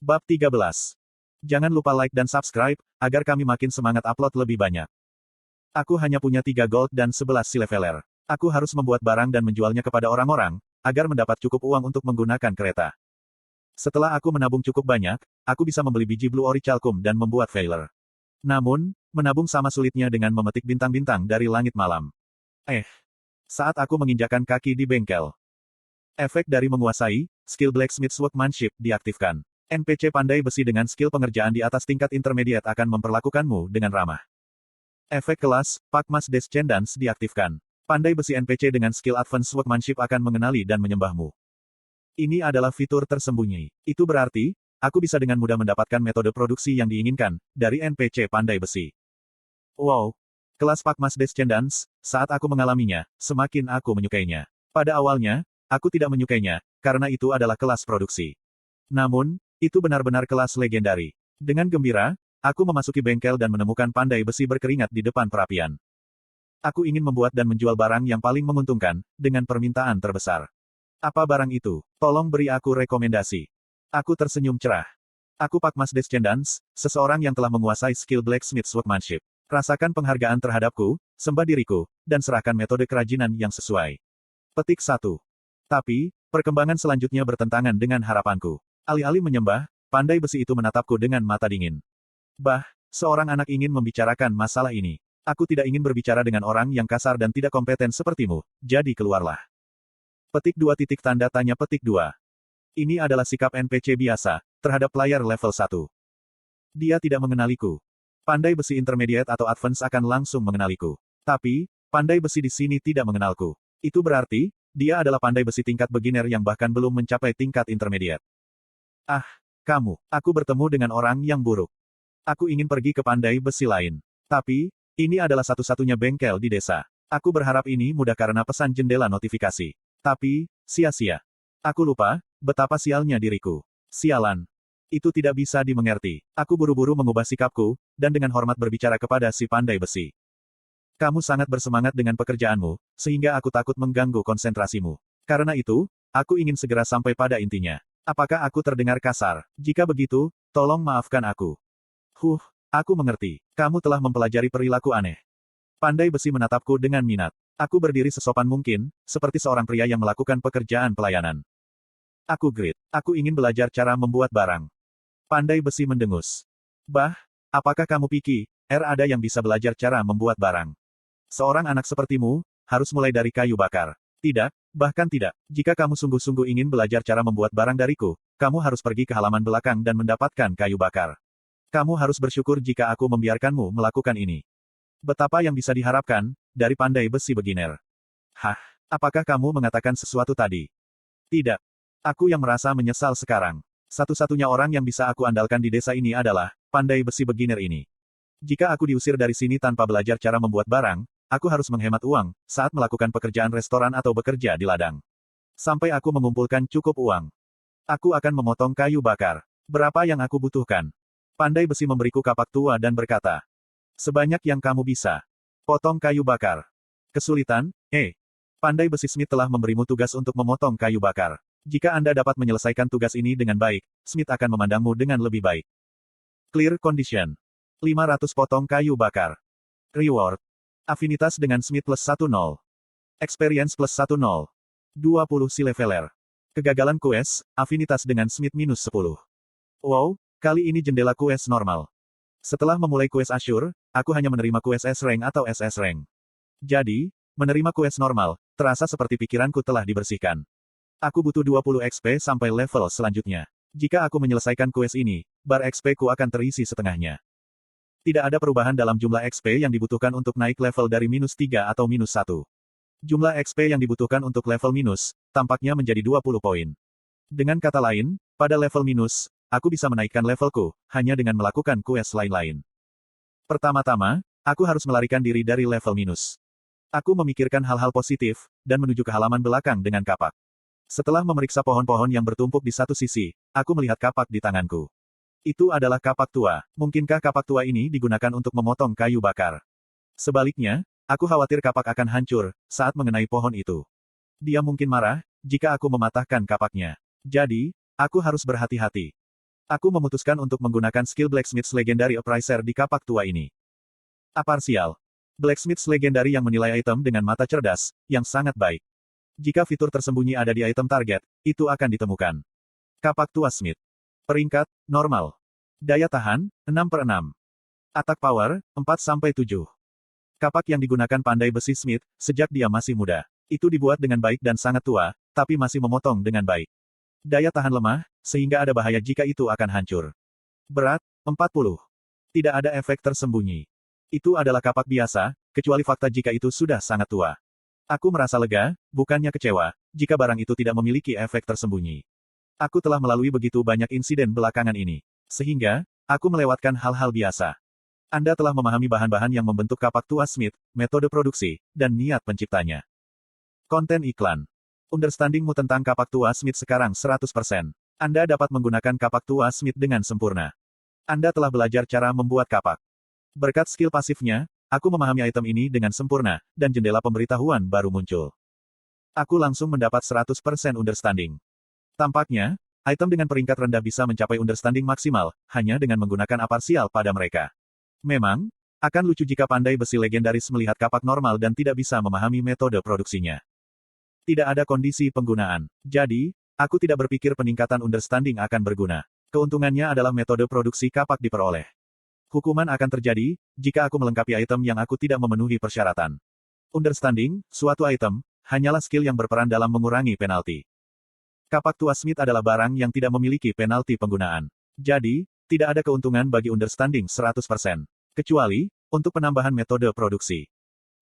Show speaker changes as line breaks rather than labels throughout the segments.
Bab 13. Jangan lupa like dan subscribe, agar kami makin semangat upload lebih banyak. Aku hanya punya 3 gold dan 11 silver. Aku harus membuat barang dan menjualnya kepada orang-orang, agar mendapat cukup uang untuk menggunakan kereta. Setelah aku menabung cukup banyak, aku bisa membeli biji Blue Orichalcum dan membuat Veiler. Namun, menabung sama sulitnya dengan memetik bintang-bintang dari langit malam. Saat aku menginjakkan kaki di bengkel. Efek dari menguasai, skill Blacksmith's Workmanship diaktifkan. NPC pandai besi dengan skill pengerjaan di atas tingkat intermediate akan memperlakukanmu dengan ramah. Efek kelas, Pakmas Descendants diaktifkan. Pandai besi NPC dengan skill Advanced Workmanship akan mengenali dan menyembahmu. Ini adalah fitur tersembunyi. Itu berarti, aku bisa dengan mudah mendapatkan metode produksi yang diinginkan, dari NPC pandai besi. Wow! Kelas Pakmas Descendants, saat aku mengalaminya, semakin aku menyukainya. Pada awalnya, aku tidak menyukainya, karena itu adalah kelas produksi. Namun, itu benar-benar kelas legendari. Dengan gembira, aku memasuki bengkel dan menemukan pandai besi berkeringat di depan perapian. Aku ingin membuat dan menjual barang yang paling menguntungkan, dengan permintaan terbesar. Apa barang itu? Tolong beri aku rekomendasi. Aku tersenyum cerah. Aku Pakmas Descendants, seseorang yang telah menguasai skill Blacksmith's Workmanship. Rasakan penghargaan terhadapku, sembah diriku, dan serahkan metode kerajinan yang sesuai. Petik 1. Tapi, perkembangan selanjutnya bertentangan dengan harapanku. Alih-alih menyembah, pandai besi itu menatapku dengan mata dingin. Bah, seorang anak ingin membicarakan masalah ini. Aku tidak ingin berbicara dengan orang yang kasar dan tidak kompeten sepertimu, jadi keluarlah. Petik 2 titik tanda tanya petik 2. Ini adalah sikap NPC biasa, terhadap player level 1. Dia tidak mengenaliku. Pandai besi intermediate atau advance akan langsung mengenaliku. Tapi, pandai besi di sini tidak mengenalku. Itu berarti, dia adalah pandai besi tingkat beginner yang bahkan belum mencapai tingkat intermediate. Kamu. Aku bertemu dengan orang yang buruk. Aku ingin pergi ke pandai besi lain. Tapi, ini adalah satu-satunya bengkel di desa. Aku berharap ini mudah karena pesan jendela notifikasi. Tapi, sia-sia. Aku lupa, betapa sialnya diriku. Sialan. Itu tidak bisa dimengerti. Aku buru-buru mengubah sikapku, dan dengan hormat berbicara kepada si pandai besi. Kamu sangat bersemangat dengan pekerjaanmu, sehingga aku takut mengganggu konsentrasimu. Karena itu, aku ingin segera sampai pada intinya. Apakah aku terdengar kasar? Jika begitu, tolong maafkan aku. Aku mengerti. Kamu telah mempelajari perilaku aneh. Pandai besi menatapku dengan minat. Aku berdiri sesopan mungkin, seperti seorang pria yang melakukan pekerjaan pelayanan. Aku grit. Aku ingin belajar cara membuat barang. Pandai besi mendengus. Bah, apakah kamu pikir ada yang bisa belajar cara membuat barang? Seorang anak sepertimu, harus mulai dari kayu bakar. Tidak, bahkan tidak. Jika kamu sungguh-sungguh ingin belajar cara membuat barang dariku, kamu harus pergi ke halaman belakang dan mendapatkan kayu bakar. Kamu harus bersyukur jika aku membiarkanmu melakukan ini. Betapa yang bisa diharapkan, dari pandai besi beginner. Apakah kamu mengatakan sesuatu tadi? Tidak. Aku yang merasa menyesal sekarang. Satu-satunya orang yang bisa aku andalkan di desa ini adalah, pandai besi beginner ini. Jika aku diusir dari sini tanpa belajar cara membuat barang, aku harus menghemat uang, saat melakukan pekerjaan restoran atau bekerja di ladang. Sampai aku mengumpulkan cukup uang. Aku akan memotong kayu bakar. Berapa yang aku butuhkan? Pandai besi memberiku kapak tua dan berkata. Sebanyak yang kamu bisa. Potong kayu bakar. Kesulitan? Pandai besi Smith telah memberimu tugas untuk memotong kayu bakar. Jika Anda dapat menyelesaikan tugas ini dengan baik, Smith akan memandangmu dengan lebih baik. Clear condition. 500 potong kayu bakar. Reward. Afinitas dengan Smith plus 10. Experience plus 10. 20 silver. Kegagalan quest, afinitas dengan Smith minus 10. Wow, kali ini jendela quest normal. Setelah memulai quest Assure, aku hanya menerima quest S-Rank atau SS Rank. Jadi, menerima quest normal, terasa seperti pikiranku telah dibersihkan. Aku butuh 20 XP sampai level selanjutnya. Jika aku menyelesaikan quest ini, bar XP ku akan terisi setengahnya. Tidak ada perubahan dalam jumlah XP yang dibutuhkan untuk naik level dari minus 3 atau minus 1. Jumlah XP yang dibutuhkan untuk level minus, tampaknya menjadi 20 poin. Dengan kata lain, pada level minus, aku bisa menaikkan levelku, hanya dengan melakukan quest lain-lain. Pertama-tama, aku harus melarikan diri dari level minus. Aku memikirkan hal-hal positif, dan menuju ke halaman belakang dengan kapak. Setelah memeriksa pohon-pohon yang bertumpuk di satu sisi, aku melihat kapak di tanganku. Itu adalah kapak tua. Mungkinkah kapak tua ini digunakan untuk memotong kayu bakar? Sebaliknya, aku khawatir kapak akan hancur saat mengenai pohon itu. Dia mungkin marah jika aku mematahkan kapaknya. Jadi, aku harus berhati-hati. Aku memutuskan untuk menggunakan skill Blacksmith's Legendary Appraiser di kapak tua ini. Aparsial. Blacksmith's Legendary yang menilai item dengan mata cerdas, yang sangat baik. Jika fitur tersembunyi ada di item target, itu akan ditemukan. Kapak tua Smith. Peringkat, normal. Daya tahan, 6/6. Attack power, 4-7. Kapak yang digunakan pandai besi Smith, sejak dia masih muda. Itu dibuat dengan baik dan sangat tua, tapi masih memotong dengan baik. Daya tahan lemah, sehingga ada bahaya jika itu akan hancur. Berat, 40. Tidak ada efek tersembunyi. Itu adalah kapak biasa, kecuali fakta jika itu sudah sangat tua. Aku merasa lega, bukannya kecewa, jika barang itu tidak memiliki efek tersembunyi. Aku telah melalui begitu banyak insiden belakangan ini. Sehingga, aku melewatkan hal-hal biasa. Anda telah memahami bahan-bahan yang membentuk kapak tua Smith, metode produksi, dan niat penciptanya. Konten iklan. Understandingmu tentang kapak tua Smith sekarang 100%. Anda dapat menggunakan kapak tua Smith dengan sempurna. Anda telah belajar cara membuat kapak. Berkat skill pasifnya, aku memahami item ini dengan sempurna, dan jendela pemberitahuan baru muncul. Aku langsung mendapat 100% understanding. Tampaknya, item dengan peringkat rendah bisa mencapai understanding maksimal, hanya dengan menggunakan aparsial pada mereka. Memang, akan lucu jika pandai besi legendaris melihat kapak normal dan tidak bisa memahami metode produksinya. Tidak ada kondisi penggunaan. Jadi, aku tidak berpikir peningkatan understanding akan berguna. Keuntungannya adalah metode produksi kapak diperoleh. Hukuman akan terjadi, jika aku melengkapi item yang aku tidak memenuhi persyaratan. Understanding, suatu item, hanyalah skill yang berperan dalam mengurangi penalti. Kapak tua Smith adalah barang yang tidak memiliki penalti penggunaan. Jadi, tidak ada keuntungan bagi understanding 100%. Kecuali, untuk penambahan metode produksi.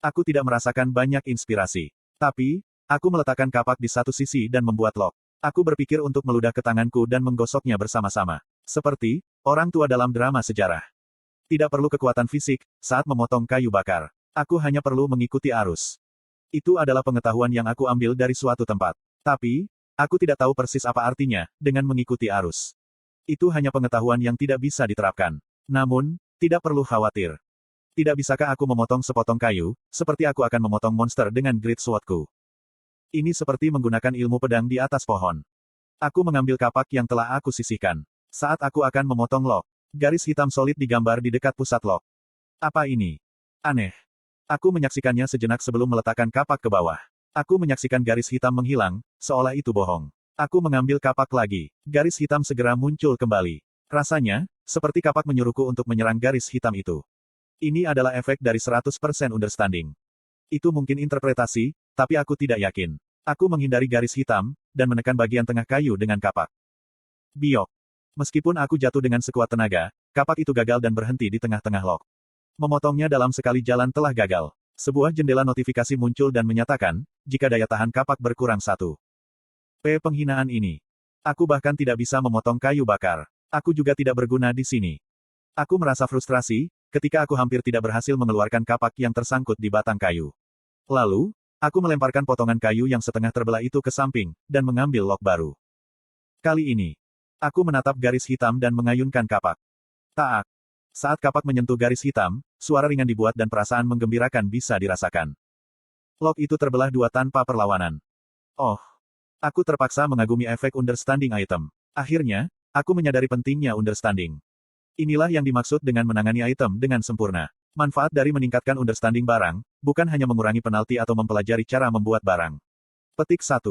Aku tidak merasakan banyak inspirasi. Tapi, aku meletakkan kapak di satu sisi dan membuat lock. Aku berpikir untuk meludah ke tanganku dan menggosoknya bersama-sama. Seperti, orang tua dalam drama sejarah. Tidak perlu kekuatan fisik, saat memotong kayu bakar. Aku hanya perlu mengikuti arus. Itu adalah pengetahuan yang aku ambil dari suatu tempat. Tapi, aku tidak tahu persis apa artinya, dengan mengikuti arus. Itu hanya pengetahuan yang tidak bisa diterapkan. Namun, tidak perlu khawatir. Tidak bisakah aku memotong sepotong kayu, seperti aku akan memotong monster dengan great swordku? Ini seperti menggunakan ilmu pedang di atas pohon. Aku mengambil kapak yang telah aku sisihkan. Saat aku akan memotong lock, garis hitam solid digambar di dekat pusat lock. Apa ini? Aneh. Aku menyaksikannya sejenak sebelum meletakkan kapak ke bawah. Aku menyaksikan garis hitam menghilang, seolah itu bohong. Aku mengambil kapak lagi. Garis hitam segera muncul kembali. Rasanya, seperti kapak menyuruhku untuk menyerang garis hitam itu. Ini adalah efek dari 100% understanding. Itu mungkin interpretasi, tapi aku tidak yakin. Aku menghindari garis hitam, dan menekan bagian tengah kayu dengan kapak. Biok. Meskipun aku jatuh dengan sekuat tenaga, kapak itu gagal dan berhenti di tengah-tengah lock. Memotongnya dalam sekali jalan telah gagal. Sebuah jendela notifikasi muncul dan menyatakan, jika daya tahan kapak berkurang 1. Penghinaan ini. Aku bahkan tidak bisa memotong kayu bakar. Aku juga tidak berguna di sini. Aku merasa frustrasi, ketika aku hampir tidak berhasil mengeluarkan kapak yang tersangkut di batang kayu. Lalu, aku melemparkan potongan kayu yang setengah terbelah itu ke samping, dan mengambil lock baru. Kali ini, aku menatap garis hitam dan mengayunkan kapak. Taak. Saat kapak menyentuh garis hitam, suara ringan dibuat dan perasaan menggembirakan bisa dirasakan. Lock itu terbelah dua tanpa perlawanan. Oh. Aku terpaksa mengagumi efek understanding item. Akhirnya, aku menyadari pentingnya understanding. Inilah yang dimaksud dengan menangani item dengan sempurna. Manfaat dari meningkatkan understanding barang, bukan hanya mengurangi penalti atau mempelajari cara membuat barang. Petik 1.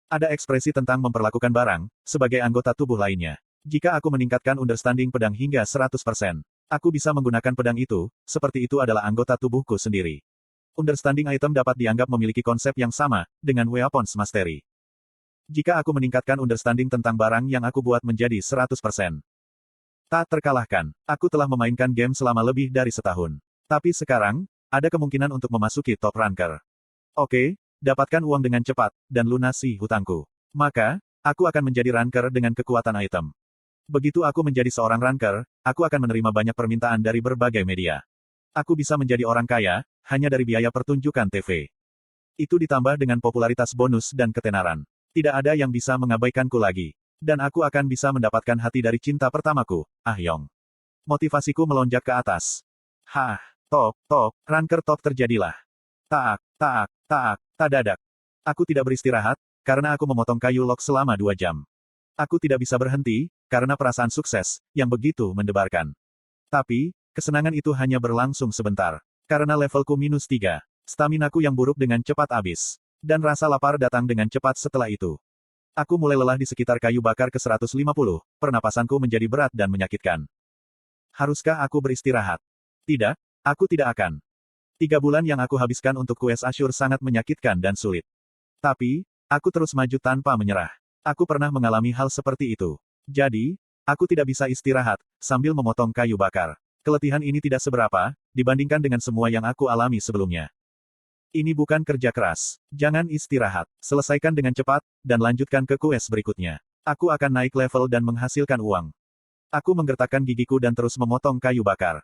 Ada ekspresi tentang memperlakukan barang, sebagai anggota tubuh lainnya. Jika aku meningkatkan understanding pedang hingga 100%, aku bisa menggunakan pedang itu, seperti itu adalah anggota tubuhku sendiri. Understanding item dapat dianggap memiliki konsep yang sama, dengan Weapons Mastery. Jika aku meningkatkan understanding tentang barang yang aku buat menjadi 100%. Tak terkalahkan, aku telah memainkan game selama lebih dari setahun. Tapi sekarang, ada kemungkinan untuk memasuki top ranker. Oke, dapatkan uang dengan cepat, dan lunasi hutangku. Maka, aku akan menjadi ranker dengan kekuatan item. Begitu aku menjadi seorang ranker, aku akan menerima banyak permintaan dari berbagai media. Aku bisa menjadi orang kaya, hanya dari biaya pertunjukan TV. Itu ditambah dengan popularitas bonus dan ketenaran. Tidak ada yang bisa mengabaikanku lagi. Dan aku akan bisa mendapatkan hati dari cinta pertamaku, Ah Yong. Motivasiku melonjak ke atas. Top, ranker top terjadilah. Tak dadak. Aku tidak beristirahat, karena aku memotong kayu lock selama 2 jam. Aku tidak bisa berhenti, karena perasaan sukses, yang begitu mendebarkan. Tapi, kesenangan itu hanya berlangsung sebentar. Karena levelku -3, staminaku yang buruk dengan cepat habis. Dan rasa lapar datang dengan cepat setelah itu. Aku mulai lelah di sekitar kayu bakar ke-150, pernapasanku menjadi berat dan menyakitkan. Haruskah aku beristirahat? Tidak, aku tidak akan. 3 bulan yang aku habiskan untuk kues Asyur sangat menyakitkan dan sulit. Tapi, aku terus maju tanpa menyerah. Aku pernah mengalami hal seperti itu. Jadi, aku tidak bisa istirahat, sambil memotong kayu bakar. Keletihan ini tidak seberapa, dibandingkan dengan semua yang aku alami sebelumnya. Ini bukan kerja keras. Jangan istirahat. Selesaikan dengan cepat, dan lanjutkan ke kues berikutnya. Aku akan naik level dan menghasilkan uang. Aku menggertakkan gigiku dan terus memotong kayu bakar.